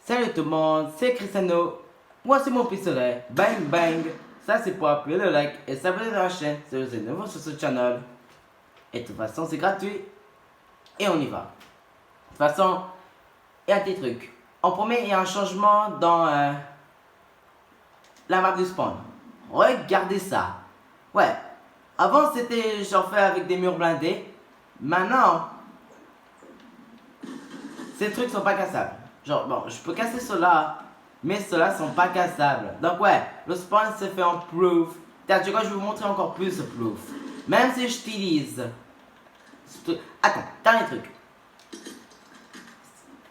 Salut tout le monde, c'est Cristiano. Moi c'est mon pistolet. Bang bang. Ça c'est pour appuyer le like et s'abonner à la chaîne si vous êtes nouveau sur ce channel. Et de toute façon c'est gratuit. Et on y va. De toute façon, il y a des trucs. En premier, il y a un changement dans la map du spawn. Regardez ça. Ouais. Avant c'était genre fait avec des murs blindés. Maintenant, ces trucs sont pas cassables. Genre, bon, je peux casser ceux-là, mais ceux-là sont pas cassables. Donc ouais, le spawn se fait en proof. Tu vois, je vais vous montrer encore plus de proof. Même si j'utilise... Attends, dernier truc.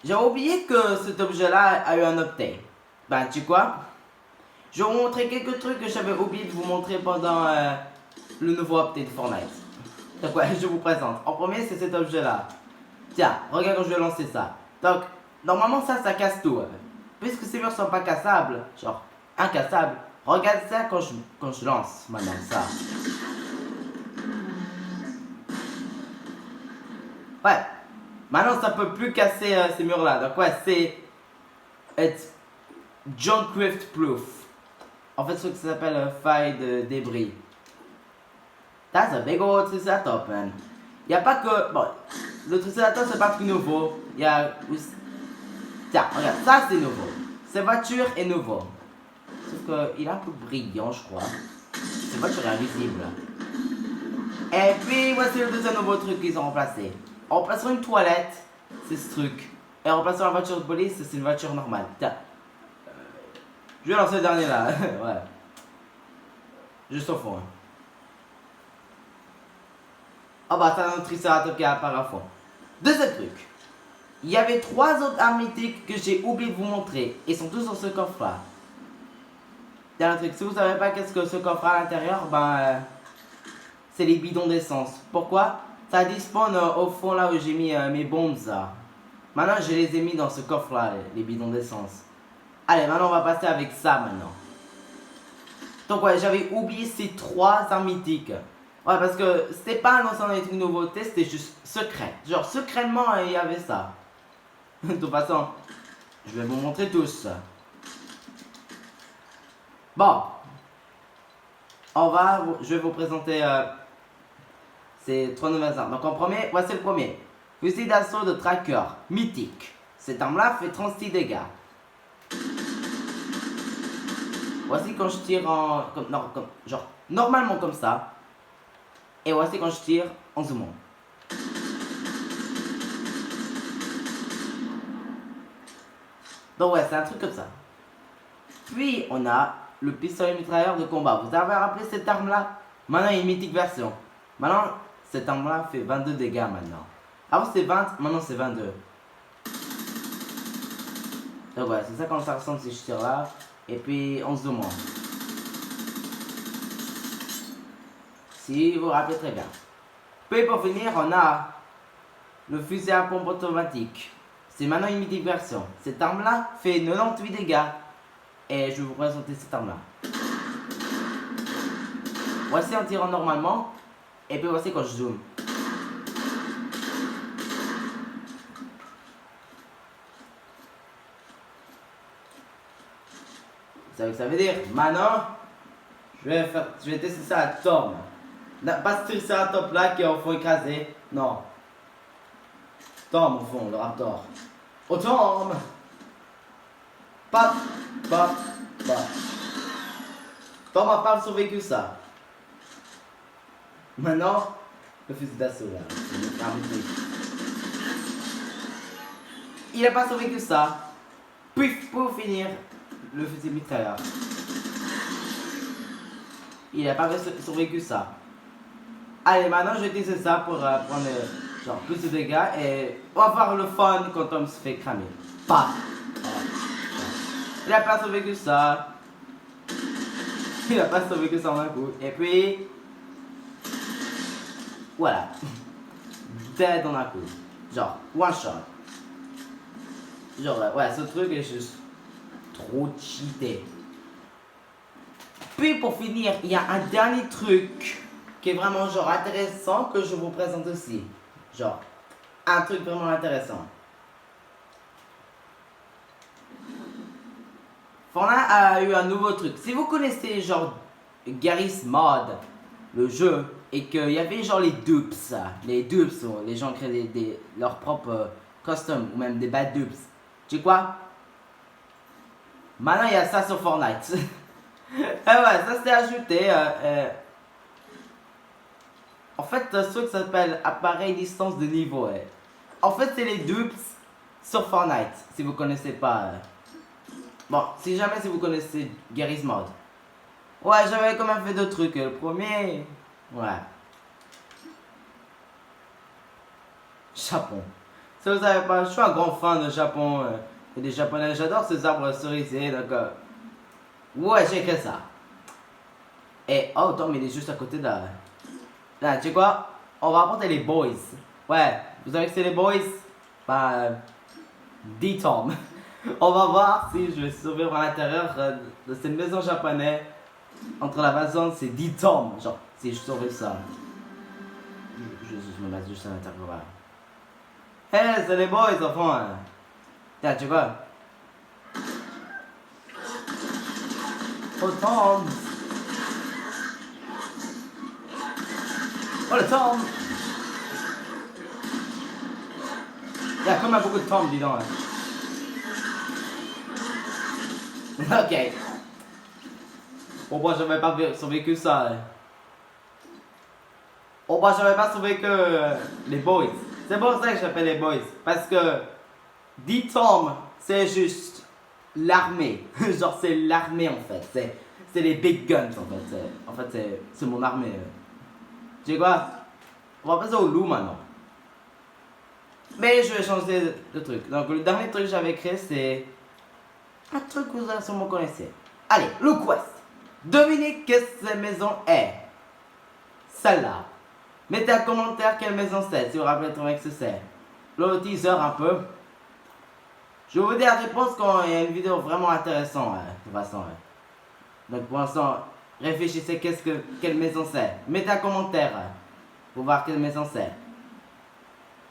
J'ai oublié que cet objet-là a eu un update. Ben, tu sais quoi? Je vais vous montrer quelques trucs que j'avais oublié de vous montrer pendant le nouveau update de Fortnite. Donc ouais, je vous présente. En premier, c'est cet objet-là. Tiens, regarde quand je vais lancer ça. Donc, normalement ça casse tout. Puisque ces murs sont pas cassables, genre incassables, regarde ça quand je lance maintenant ça. Ouais, maintenant ça peut plus casser ces murs là. Donc ouais, c'est... It's Junkrift Proof. En fait, ce que ça s'appelle faille de débris. That's a big old triceratops, man. Y a pas que... Bon, le triceratops c'est pas plus nouveau. Y a... Tiens, regarde, ça c'est nouveau. Cette voiture est nouveau. Sauf qu'il est un peu brillant, je crois. Cette voiture est invisible. Et puis, voici le deuxième nouveau truc qu'ils ont remplacé. En remplaçant une toilette, c'est ce truc. Et en remplaçant la voiture de police, c'est une voiture normale. Tiens. Je vais lancer le dernier là. Ouais. Juste au fond. Oh bah, c'est un autre triceratops qui apparaît à fond. Deuxième truc. Il y avait 3 autres armes mythiques que j'ai oublié de vous montrer. Ils sont tous dans ce coffre-là. Il y a un truc, si vous savez pas qu'est-ce que ce coffre a à l'intérieur, ben... c'est les bidons d'essence. Pourquoi? Ça despawn au fond là où j'ai mis mes bombes là. Maintenant je les ai mis dans ce coffre-là, les bidons d'essence. Allez, maintenant on va passer avec ça maintenant. Donc ouais, j'avais oublié ces 3 armes mythiques. Ouais, parce que c'était pas annoncé dans les trucs nouveautés, c'était juste secret. Genre secrètement il y avait ça. De toute façon, je vais vous montrer tous. Bon. Je vais vous présenter ces 3 nouvelles armes. Donc en premier, voici le premier. Fusil d'assaut de tracker, mythique. Cette arme-là fait 36 dégâts. Voici quand je tire en... genre, normalement comme ça. Et voici quand je tire en zoomant. Donc ouais, c'est un truc comme ça. Puis on a le pistolet mitrailleur de combat. Vous avez rappelé cette arme là? Maintenant il y a une mythique version. Maintenant cette arme là fait 22 dégâts maintenant. Avant c'était 20, maintenant c'est 22. Donc ouais, c'est ça quand ça ressemble si je tire là. Et puis on se demande. Si vous vous rappelez très bien. Puis pour finir on a le fusil à pompe automatique. C'est maintenant une mythique version. Cette arme là fait 98 dégâts. Et je vais vous présenter cette arme là. Voici en tirant normalement. Et puis voici quand je zoome. Vous savez ce que ça veut dire? Maintenant, je vais tester ça à Tom. Pas ce triceratops là qui est au fond écrasé. Non. Tom au fond, le raptor. Oh Tom! Pop, pop, pop. Tom a pas survécu ça. Maintenant, le fusil d'assaut là. Il a pas survécu ça. Puis pour finir, le fusil mitrailleur. Il a pas survécu ça. Allez, maintenant je vais utiliser ça pour prendre genre plus de dégâts et on va voir le fun quand Tom se fait cramer. Pas. Il a pas survécu ça. Il a pas survécu ça en un coup. Et puis voilà. Dead en un coup. Genre one shot. Genre ouais, ce truc est juste trop cheaté. Puis pour finir, il y a un dernier truc qui est vraiment genre intéressant que je vous présente aussi. Genre, un truc vraiment intéressant. Fortnite a eu un nouveau truc. Si vous connaissez genre Garry's Mod, le jeu, et qu'il y avait genre les dupes, les gens créent leurs propres custom ou même des bad dupes. Tu sais quoi? Maintenant il y a ça sur Fortnite. Et ouais, ça s'est ajouté. En fait, ce truc s'appelle appareil distance de niveau. En fait, c'est les dupes sur Fortnite, si vous connaissez pas. Bon, si jamais si vous connaissez Garry's Mod. Ouais, j'avais quand même fait deux trucs. Le premier, ouais. Japon. Si vous savez pas, je suis un grand fan de Japon et des Japonais. J'adore ces arbres cerisés, donc ouais, j'ai écrit ça. Et oh, Tom, il est juste à côté de. Là, tu sais quoi? On va apporter les boys. Ouais, vous savez que c'est les boys? Bah, dit Tom. On va voir si je vais survivre à l'intérieur de cette maison japonaise. Entre la maison, c'est 10 tomes. Genre, si je survive ça. Je me mets juste à l'intérieur. Hey, c'est les boys, enfants. Tiens, tu vois. Oh, Tom. Oh, le Tom. Il y a quand même beaucoup de Tom, dis donc. Ok. Bon, moi, j'avais pas survécu ça. Bon, moi, j'avais pas survécu les boys. C'est pour ça que j'appelle les boys. Parce que 10 tomes, c'est juste l'armée. Genre, c'est l'armée en fait. C'est les big guns en fait. C'est mon armée. Tu sais quoi? On va passer au loup maintenant. Mais je vais changer de truc. Donc, le dernier truc que j'avais créé, c'est un truc que vous allez sûrement connaître. Allez, le quest. Devinez quelle cette maison est. Celle-là. Mettez un commentaire quelle maison c'est, si vous vous rappelez trouver que c'est. Le teaser un peu. Je vais vous dire la réponse quand il y a une vidéo vraiment intéressante, de toute façon. Donc pour l'instant, réfléchissez quelle maison c'est. Mettez un commentaire pour voir quelle maison c'est.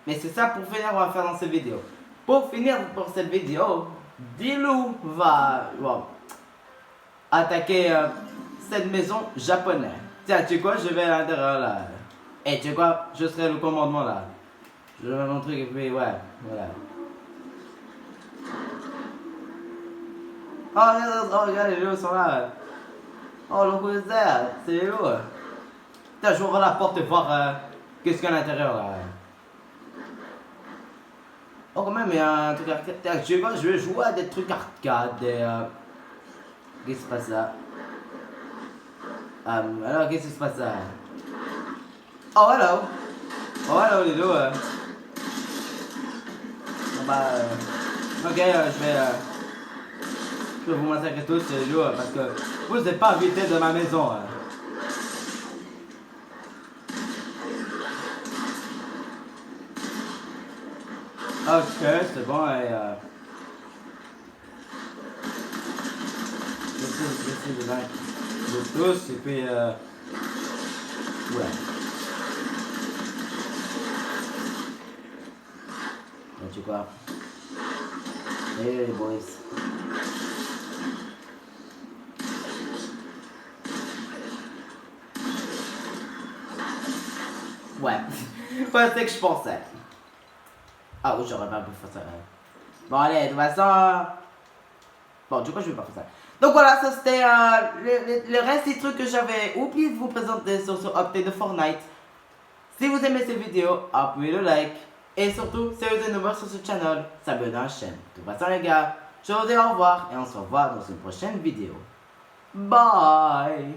Mais c'est ça pour finir, on va faire dans cette vidéo. Pour finir pour cette vidéo, Dilou va attaquer cette maison japonaise. Tiens, tu sais quoi, je vais à l'intérieur là. Et tu sais quoi, je serai le commandement là. Je vais mon truc et puis ouais, voilà. Oh, regarde, les loups sont là. Oh, le coup de terre, c'est les loups. Tiens, je vais ouvrir la porte et voir qu'est-ce qu'il y a à l'intérieur là. Oh, quand même, il y a un truc arcade. Tiens, tu sais quoi, je vais jouer à des trucs arcade. Qu'est-ce qui se passe là? Alors, qu'est-ce qui se passe là? Oh, hello! Oh, hello, les loups. Bah, ok, je vais vous massacrer tous les loups parce que vous n'êtes pas invités de ma maison. Ok, c'est bon, et j'essaie de vaincre tous, et puis ouais. Et tu sais quoi? Hey les boys. Ouais, ouais, c'est que je pensais. Ah oui, j'aurais pas pu faire ça. Bon, allez, de toute façon. Bon, du coup, je vais pas faire ça. Donc voilà, ça c'était le reste des trucs que j'avais oublié de vous présenter sur ce update de Fortnite. Si vous aimez cette vidéo, appuyez le like. Et surtout, si vous êtes nouveau sur ce channel, s'abonnez à la chaîne. De toute façon, les gars, je vous dis au revoir et on se revoit dans une prochaine vidéo. Bye!